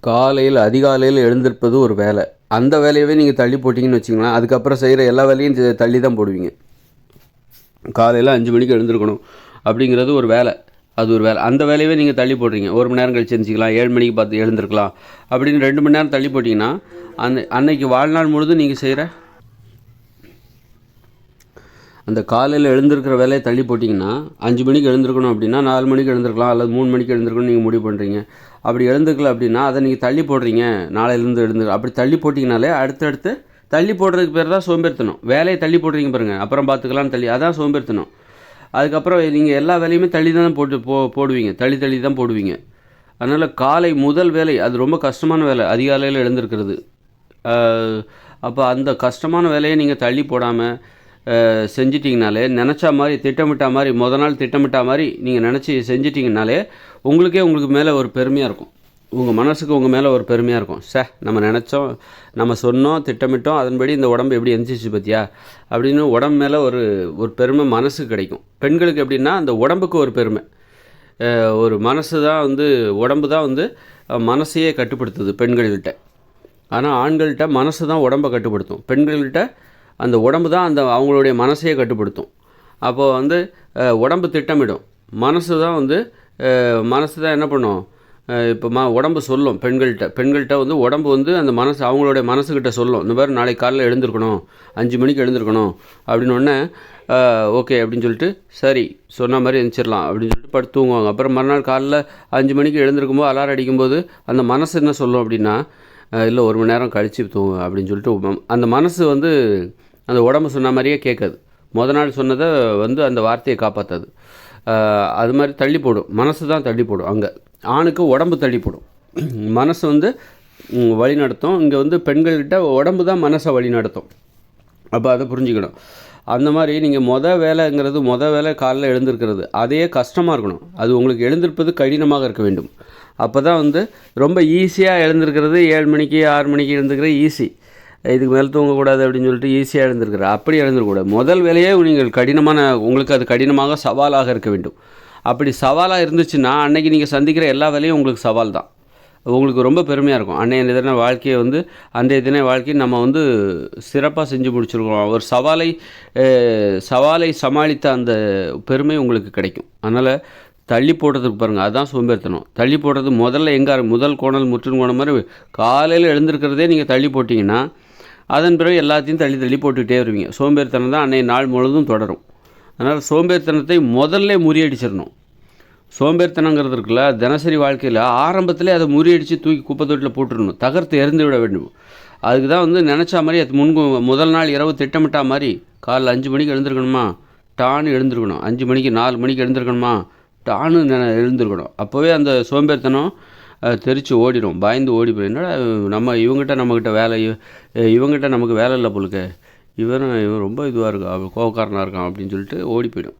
காலையில் அதிகாலையில் எழுந்திருப்பது ஒரு வேலை. அந்த வேலையவே நீங்கள் தள்ளி போட்டிங்கன்னு வச்சிங்களேன், அதுக்கப்புறம் செய்கிற எல்லா வேலையும் தள்ளி தான் போடுவீங்க. காலையில் 5 மணிக்கு எழுந்திருக்கணும் அப்படிங்கிறது ஒரு வேலை, அது ஒரு வேலை. அந்த வேலையவே நீங்கள் தள்ளி போடுறீங்க. 1 மணி நேரம் கழிச்சு எழுந்திரிக்கலாம், 7 மணிக்கு பார்த்து எழுந்திருக்கலாம் அப்படின்னு 2 மணி நேரம் தள்ளி போட்டிங்கன்னா அன்னைக்கு வாழ்நாள் முழுதும் நீங்கள் செய்கிற அந்த காலையில் எழுந்திருக்கிற வேலையை தள்ளி போட்டிங்கன்னா 5 மணிக்கு எழுந்திருக்கணும் அப்படின்னா 4 மணிக்கு எழுந்திருக்கலாம், அல்லது 3 மணிக்கு எழுந்திருக்கணும் நீங்கள் முடிவு பண்ணுறீங்க. அப்படி எழுந்துக்கல அப்படின்னா அதை நீங்கள் தள்ளி போடுறீங்க, நாளையிலேருந்து அப்படி தள்ளி போட்டிங்கனாலே அடுத்தடுத்து தள்ளி போடுறதுக்கு பேர் தான் சோம்பேறித்தனம். வேலையை தள்ளி போடுறீங்க பாருங்கள், அப்புறம் பார்த்துக்கலான்னு தள்ளி, அதான் சோம்பேறித்தனம். அதுக்கப்புறம் நீங்கள் எல்லா வேலையுமே தள்ளி தான் போடுவீங்க, தள்ளி தான் போடுவீங்க. அதனால் காலை முதல் வேலை அது ரொம்ப கஷ்டமான வேலை, அதிகாலையில் எழுந்திருக்கிறது. அப்போ அந்த கஷ்டமான வேலையை நீங்கள் தள்ளி போடாமல் செஞ்சிட்டிங்கனாலே, நினச்சா மாதிரி திட்டமிட்டா மாதிரி நாள் திட்டமிட்டா மாதிரி நீங்கள் நினச்சி செஞ்சிட்டிங்கனாலே உங்களுக்கு மேலே ஒரு பெருமையாக இருக்கும். உங்கள் மனசுக்கு உங்கள் மேலே ஒரு பெருமையாக இருக்கும். நம்ம நினச்சோம், நம்ம சொன்னோம், திட்டமிட்டோம், அதன்படி இந்த உடம்பு எப்படி எந்திரிச்சு பார்த்தியா அப்படின்னு உடம்பு மேலே ஒரு பெருமை மனசுக்கு கிடைக்கும். பெண்களுக்கு எப்படின்னா அந்த உடம்புக்கு ஒரு பெருமை, ஒரு மனசு தான் உடம்பு தான் மனசையே கட்டுப்படுத்துது பெண்கள்கிட்ட. ஆனால் ஆண்கள்கிட்ட மனசு தான் உடம்பை கட்டுப்படுத்தும், பெண்கள்கிட்ட அந்த உடம்பு தான் அவங்களுடைய மனசையே கட்டுப்படுத்தும். அப்போது உடம்பு திட்டமிடும், மனசு தான் என்ன பண்ணும், இப்போ உடம்பு சொல்லும் பெண்கள்கிட்ட உடம்பு அந்த மனசு அவங்களுடைய மனசுக்கிட்ட சொல்லும், இந்த மாதிரி நாளைக்கு காலையில் எழுந்திருக்கணும், 5 மணிக்கு எழுந்திருக்கணும் அப்படின்னு ஒன்று. ஓகே அப்படின்னு சொல்லிட்டு சரி சொன்ன மாதிரி எழுந்திரிச்சிடலாம் அப்படின்னு சொல்லிட்டு படுத்து தூங்குவாங்க. அப்புறம் மறுநாள் காலையில் 5 மணிக்கு எழுந்திருக்கும்போது அலாரம் அடிக்கும்போது அந்த மனசு என்ன சொல்லும் அப்படின்னா, இல்லை 1 மணி நேரம் கழித்து தூங்கு அப்படின்னு சொல்லிட்டு அந்த மனசு அந்த உடம்பு சொன்ன மாதிரியே கேட்காது. நாள் சொன்னதை அந்த வார்த்தையை காப்பாற்றாது. அது மாதிரி தள்ளி போடும், மனசு தான் தள்ளி போடும். அங்கே ஆணுக்கு உடம்பு தள்ளி போடும், மனசு வழி நடத்தும். இங்கே பெண்கள்கிட்ட உடம்பு தான் மனசை வழி நடத்தும். அப்போ அதை புரிஞ்சுக்கணும். அந்த மாதிரி நீங்கள் வேலைங்கிறது வேலை காலையில் எழுந்திருக்கிறது அதே கஷ்டமாக இருக்கணும். அது உங்களுக்கு எழுந்திருப்பது கடினமாக இருக்க வேண்டும். அப்போ தான் ரொம்ப ஈஸியாக எழுந்திருக்கிறது 7 மணிக்கு 6 மணிக்கு எழுந்திருக்கிறது ஈஸி, இதுக்கு மேலே தூங்கக்கூடாது அப்படின்னு சொல்லிட்டு ஈஸியாக எழுந்திருக்கிற அப்படி எழுந்திருக்கூடாது. முதல் வேலையே நீங்கள் உங்களுக்கு அது கடினமாக சவாலாக இருக்க வேண்டும். அப்படி சவாலாக இருந்துச்சுன்னா அன்றைக்கி நீங்கள் சந்திக்கிற எல்லா வேலையும் உங்களுக்கு சவால் தான், உங்களுக்கு ரொம்ப பெருமையாக இருக்கும். அன்றைய தின வாழ்க்கையை அன்றைய தின வாழ்க்கையை நம்ம சிறப்பாக செஞ்சு முடிச்சிருக்கோம். ஒரு சவாலை சமாளித்த அந்த பெருமை உங்களுக்கு கிடைக்கும். அதனால் தள்ளி போடுறதுக்கு பாருங்கள், அதுதான் சோம்பேறித்தனம். தள்ளி போடுறது முதல் கோணல் முற்றின் கோணம் மாதிரி காலையில் எழுந்திருக்கிறதே நீங்கள் தள்ளி போட்டிங்கன்னா அதன் பிறகு எல்லாத்தையும் தள்ளி போட்டுக்கிட்டே வருவீங்க. சோம்பேறித்தனம் தான் அன்றைய நாள் முழுவதும் தொடரும். அதனால் சோம்பேறித்தனத்தை முதல்ல முறியடிச்சிடணும். சோம்பேறித்தனங்கிறது இருக்குல்ல, தினசரி வாழ்க்கையில் ஆரம்பத்திலே அதை முறியடித்து தூக்கி குப்பை தொட்டில் போட்டுடணும், தகர்த்து எறிந்து விட வேண்டும். அதுக்கு தான் நினச்சா மாதிரி அது முதல் நாள் இரவு திட்டமிட்டா மாதிரி காலைல 5 மணிக்கு எழுந்திருக்கணுமா, டான்னு எழுந்திருக்கணும். 5 மணிக்கு 4 மணிக்கு எழுந்திருக்கணுமா, டான்னு எழுந்திருக்கணும். அப்போவே அந்த சோம்பேறித்தனம் தெரித்து ஓடிடும், பயந்து ஓடி போய், என்னடா இவங்ககிட்ட நமக்கு வேலை இல்லை போலுக்க, இவன் ரொம்ப இதுவாக இருக்கான், கோவக்காரனாக இருக்கான் அப்படின்னு சொல்லிட்டு ஓடி போயிடும்.